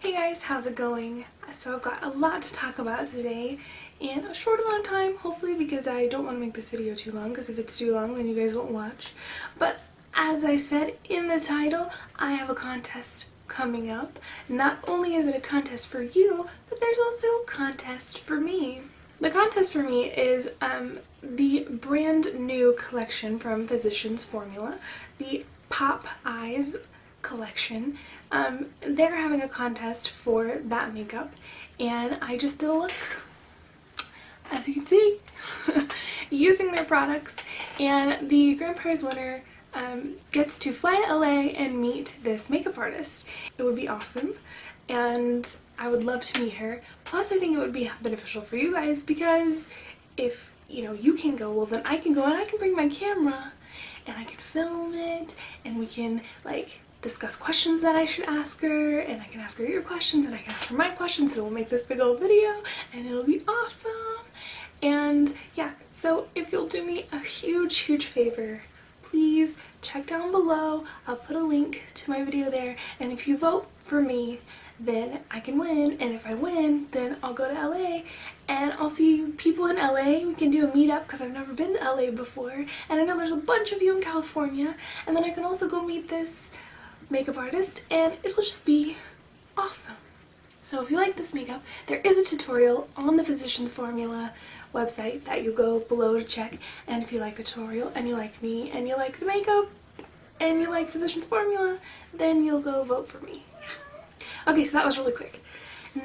Hey guys, how's it going? So I've got a lot to talk about today in a short amount of time, hopefully, because I don't want to make this video too long, because if it's too long then you guys won't watch. But as I said in the title, I have a contest coming up. Not only is it a contest for you, but there's also a contest for me. The contest for me is the brand new collection from Physicians Formula, the Pop Eyes collection. They're having a contest for that makeup, and I just did a look, as you can see, using their products, and the grand prize winner gets to fly to LA and meet this makeup artist. It would be awesome, and I would love to meet her. Plus, I think it would be beneficial for you guys, because if you can go, well then I can go, and I can bring my camera and I can film it, and we can like discuss questions that I should ask her, and I can ask her your questions, and I can ask her my questions, so we'll make this big old video and it'll be awesome. And yeah, so if you'll do me a huge favor, please check down below. I'll put a link to my video there, and if you vote for me, then I can win, and if I win, then I'll go to LA and I'll see you people in LA. We can do a meetup, because I've never been to LA before, and I know there's a bunch of you in California, and then I can also go meet this makeup artist, and it'll just be awesome. So if you like this makeup, there is a tutorial on the Physicians Formula website that you go below to check, and if you like the tutorial and you like me and you like the makeup and you like Physicians Formula, then you'll go vote for me. Okay, so that was really quick.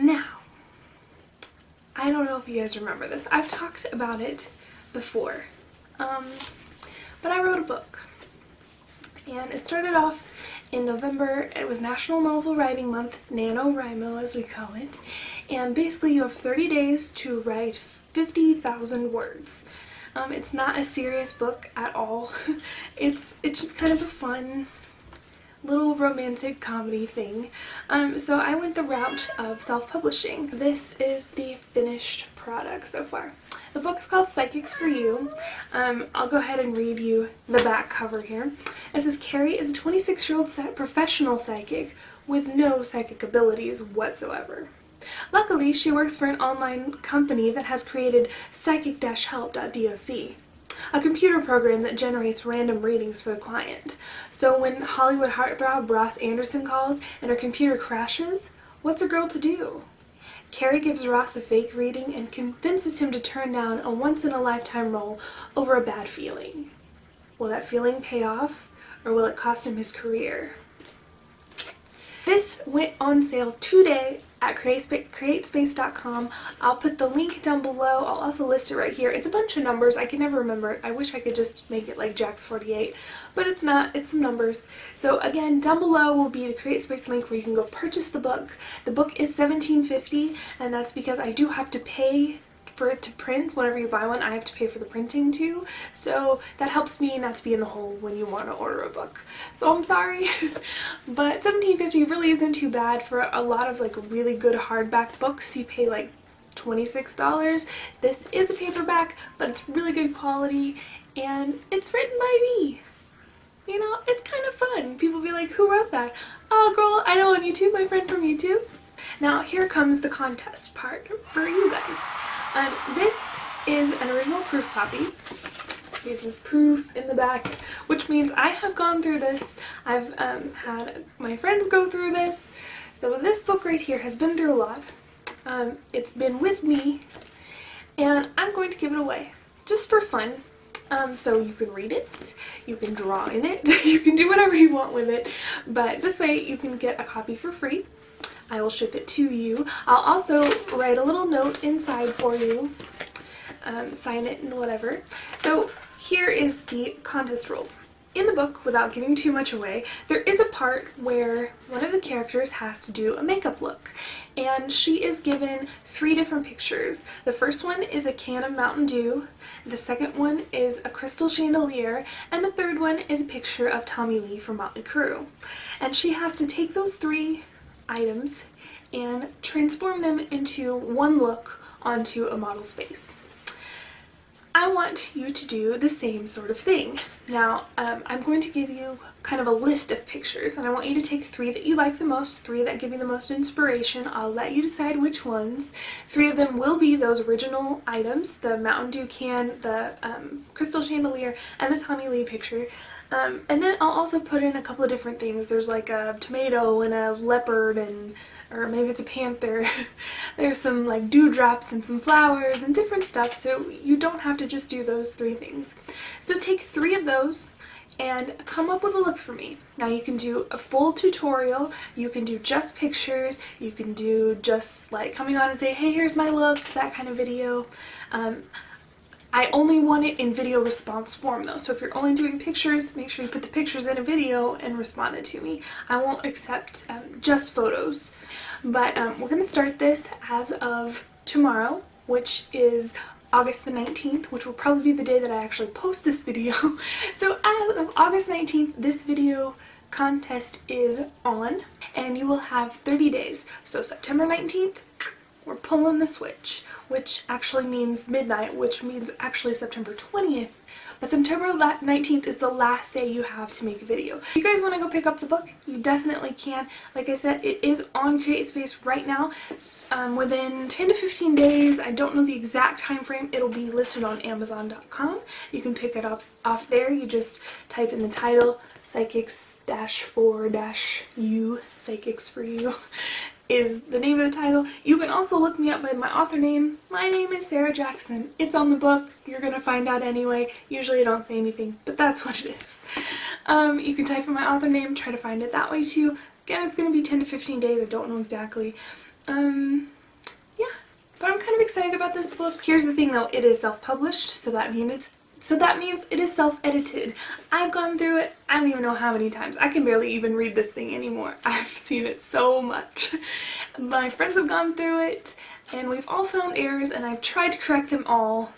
Now, I don't know if you guys remember this. I've talked about it before, but I wrote a book, and it started off in November. It was National Novel Writing Month, NaNoWriMo as we call it, and basically you have 30 days to write 50,000 words. It's not a serious book at all. It's just kind of a fun little romantic comedy thing. So I went the route of self-publishing. This is the finished product so far. The book is called Psychics for You. I'll go ahead and read you the back cover here. It says, Carrie is a 26-year-old professional psychic with no psychic abilities whatsoever. Luckily, she works for an online company that has created psychic-help.doc, a computer program that generates random readings for the client. So when Hollywood heartthrob Ross Anderson calls and her computer crashes, what's a girl to do? Carrie gives Ross a fake reading and convinces him to turn down a once-in-a-lifetime role over a bad feeling. Will that feeling pay off, or will it cost him his career? This went on sale today at CreateSpace.com. I'll put the link down below. I'll also list it right here. It's a bunch of numbers. I can never remember it. I wish I could just make it like Jack's 48, but it's not. It's some numbers. So again, down below will be the CreateSpace link where you can go purchase the book. The book is $17.50, and that's because I do have to pay for it to print. Whenever you buy one, I have to pay for the printing too, so that helps me not to be in the hole when you want to order a book. So I'm sorry, but $17.50 really isn't too bad for a lot of like really good hardback books. You pay like $26. This is a paperback, but it's really good quality, and it's written by me. It's kind of fun. People be like, who wrote that? Oh girl, I know on YouTube, my friend from YouTube. Now here comes the contest part for you guys. This is an original proof copy. This is proof in the back, which means I have gone through this. I've had my friends go through this. So this book right here has been through a lot. It's been with me, and I'm going to give it away just for fun. So you can read it, you can draw in it, you can do whatever you want with it, but this way you can get a copy for free. I will ship it to you. I'll also write a little note inside for you, sign it and whatever. So here is the contest rules. In the book, without giving too much away, there is a part where one of the characters has to do a makeup look, and she is given 3 different pictures. The first one is a can of Mountain Dew, the second one is a crystal chandelier, and the third one is a picture of Tommy Lee from Motley Crue. And she has to take those 3 items and transform them into one look onto a model's face. I want you to do the same sort of thing. Now, I'm going to give you kind of a list of pictures, and I want you to take 3 that you like the most, 3 that give you the most inspiration. I'll let you decide which ones. 3 of them will be those original items, the Mountain Dew can, the crystal chandelier, and the Tommy Lee picture. And then I'll also put in a couple of different things. There's like a tomato and a leopard, and or maybe it's a panther. There's some like dewdrops and some flowers and different stuff, so you don't have to just do those 3 things. So take 3 of those and come up with a look for me. Now you can do a full tutorial, you can do just pictures, you can do just like coming on and say, hey, here's my look, that kind of video. I only want it in video response form though, so if you're only doing pictures, make sure you put the pictures in a video and respond it to me. I won't accept just photos. But we're going to start this as of tomorrow, which is August the 19th, which will probably be the day that I actually post this video. So as of August 19th, this video contest is on, and you will have 30 days. So September 19th, we're pulling the switch, which actually means midnight, which means actually September 20th. But September 19th is the last day you have to make a video. If you guys want to go pick up the book, you definitely can. Like I said, it is on CreateSpace right now. Within 10 to 15 days, I don't know the exact time frame, it'll be listed on Amazon.com. You can pick it up off there. You just type in the title, Psychics-4-U, Psychics for You. Is the name of the title. You can also look me up by my author name. My name is Sarah Jackson. It's on the book. You're gonna find out anyway. Usually I don't say anything, but that's what it is. You can type in my author name, try to find it that way too. Again, it's gonna be 10 to 15 days. I don't know exactly. Yeah, but I'm kind of excited about this book. Here's the thing though, it is self-published, so that means it is self-edited. I've gone through it, I don't even know how many times. I can barely even read this thing anymore. I've seen it so much. My friends have gone through it, and we've all found errors, and I've tried to correct them all,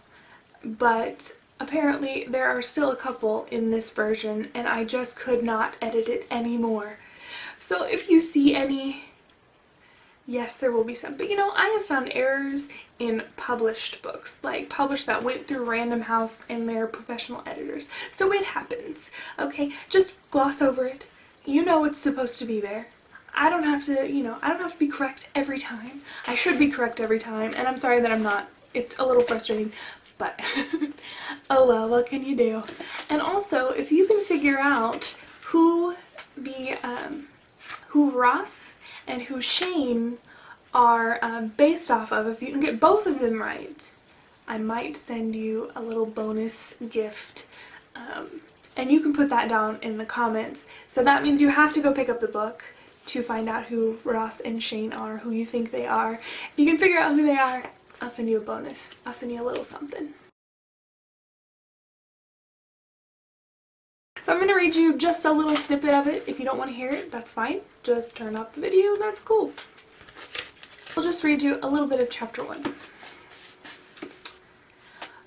but apparently there are still a couple in this version, and I just could not edit it anymore. So if you see any, yes, there will be some. But you know, I have found errors in published books, like published that went through Random House and their professional editors. So it happens, okay? Just gloss over it. You know it's supposed to be there. I don't have to, you know, I don't have to be correct every time. I should be correct every time, and I'm sorry that I'm not. It's a little frustrating, but oh well, what can you do? And also, if you can figure out who Ross and who Shane are based off of, if you can get both of them right, I might send you a little bonus gift, and you can put that down in the comments. So that means you have to go pick up the book to find out who Ross and Shane are, who you think they are. If you can figure out who they are, I'll send you a bonus. I'll send you a little something. So I'm going to read you just a little snippet of it. If you don't want to hear it, that's fine. Just turn off the video, that's cool. I'll just read you a little bit of chapter 1.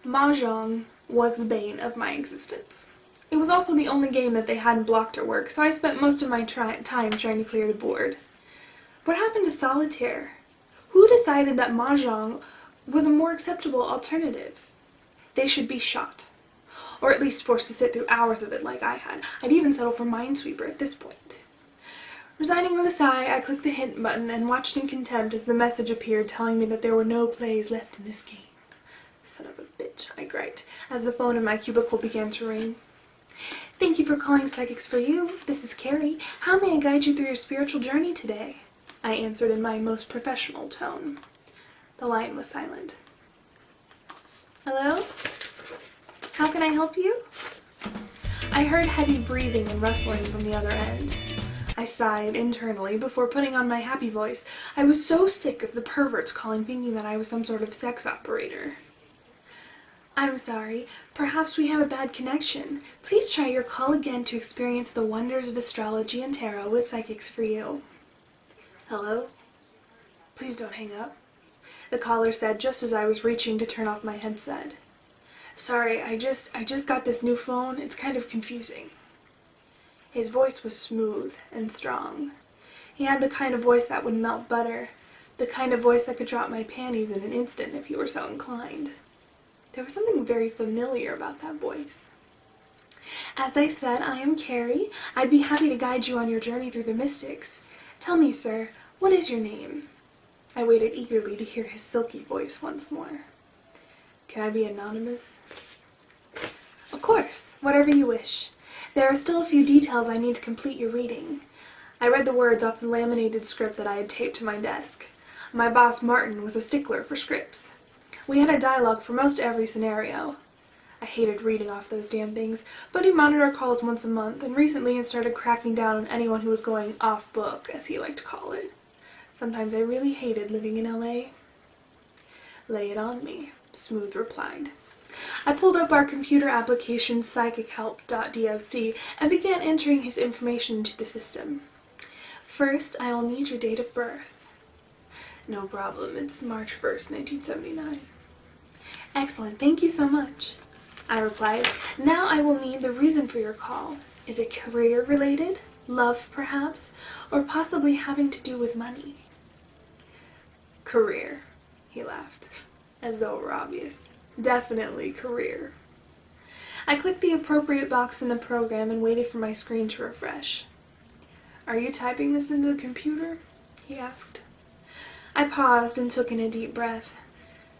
Mahjong was the bane of my existence. It was also the only game that they hadn't blocked at work, so I spent most of my time trying to clear the board. What happened to solitaire? Who decided that Mahjong was a more acceptable alternative? They should be shot. Or at least forced to sit through hours of it like I had. I'd even settle for Minesweeper at this point. Resigning with a sigh, I clicked the hint button and watched in contempt as the message appeared telling me that there were no plays left in this game. Son of a bitch, I griped, as the phone in my cubicle began to ring. Thank you for calling Psychics for You. This is Carrie. How may I guide you through your spiritual journey today? I answered in my most professional tone. The line was silent. Hello? How can I help you? I heard heavy breathing and rustling from the other end. I sighed internally before putting on my happy voice. I was so sick of the perverts calling thinking that I was some sort of sex operator. I'm sorry. Perhaps we have a bad connection. Please try your call again to experience the wonders of astrology and tarot with Psychics for You. Hello? Please don't hang up, the caller said just as I was reaching to turn off my headset. Sorry, I just got this new phone. It's kind of confusing. His voice was smooth and strong. He had the kind of voice that would melt butter, the kind of voice that could drop my panties in an instant if he were so inclined. There was something very familiar about that voice. As I said, I am Carrie. I'd be happy to guide you on your journey through the mystics. Tell me, sir, what is your name? I waited eagerly to hear his silky voice once more. Can I be anonymous? Of course, whatever you wish. There are still a few details I need to complete your reading. I read the words off the laminated script that I had taped to my desk. My boss, Martin, was a stickler for scripts. We had a dialogue for most every scenario. I hated reading off those damn things, but he monitored our calls once a month, and recently had started cracking down on anyone who was going off-book, as he liked to call it. Sometimes I really hated living in LA. Lay it on me, Smooth replied. I pulled up our computer application psychichelp.doc and began entering his information into the system. First, I will need your date of birth. No problem, it's March 1st, 1979. Excellent, thank you so much, I replied. Now I will need the reason for your call. Is it career-related, love perhaps, or possibly having to do with money? Career, he laughed, as though it were obvious. Definitely career. I clicked the appropriate box in the program and waited for my screen to refresh. Are you typing this into the computer? He asked. I paused and took in a deep breath.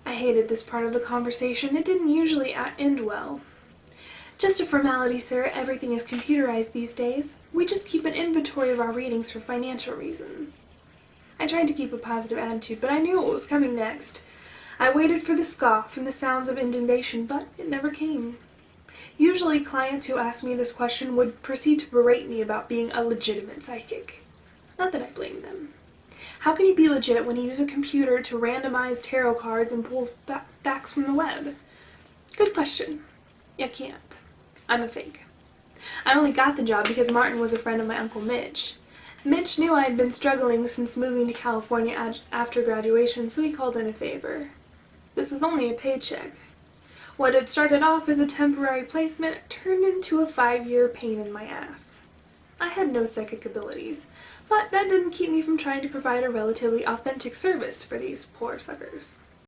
I hated this part of the conversation. It didn't usually end well. Just a formality, sir. Everything is computerized these days. We just keep an inventory of our readings for financial reasons. I tried to keep a positive attitude, but I knew what was coming next. I waited for the scoff and the sounds of indignation, but it never came. Usually, clients who asked me this question would proceed to berate me about being a legitimate psychic. Not that I blame them. How can you be legit when you use a computer to randomize tarot cards and pull facts from the web? Good question. You can't. I'm a fake. I only got the job because Martin was a friend of my Uncle Mitch. Mitch knew I had been struggling since moving to California after graduation, so he called in a favor. This was only a paycheck. What had started off as a temporary placement turned into a 5-year pain in my ass. I had no psychic abilities, but that didn't keep me from trying to provide a relatively authentic service for these poor suckers.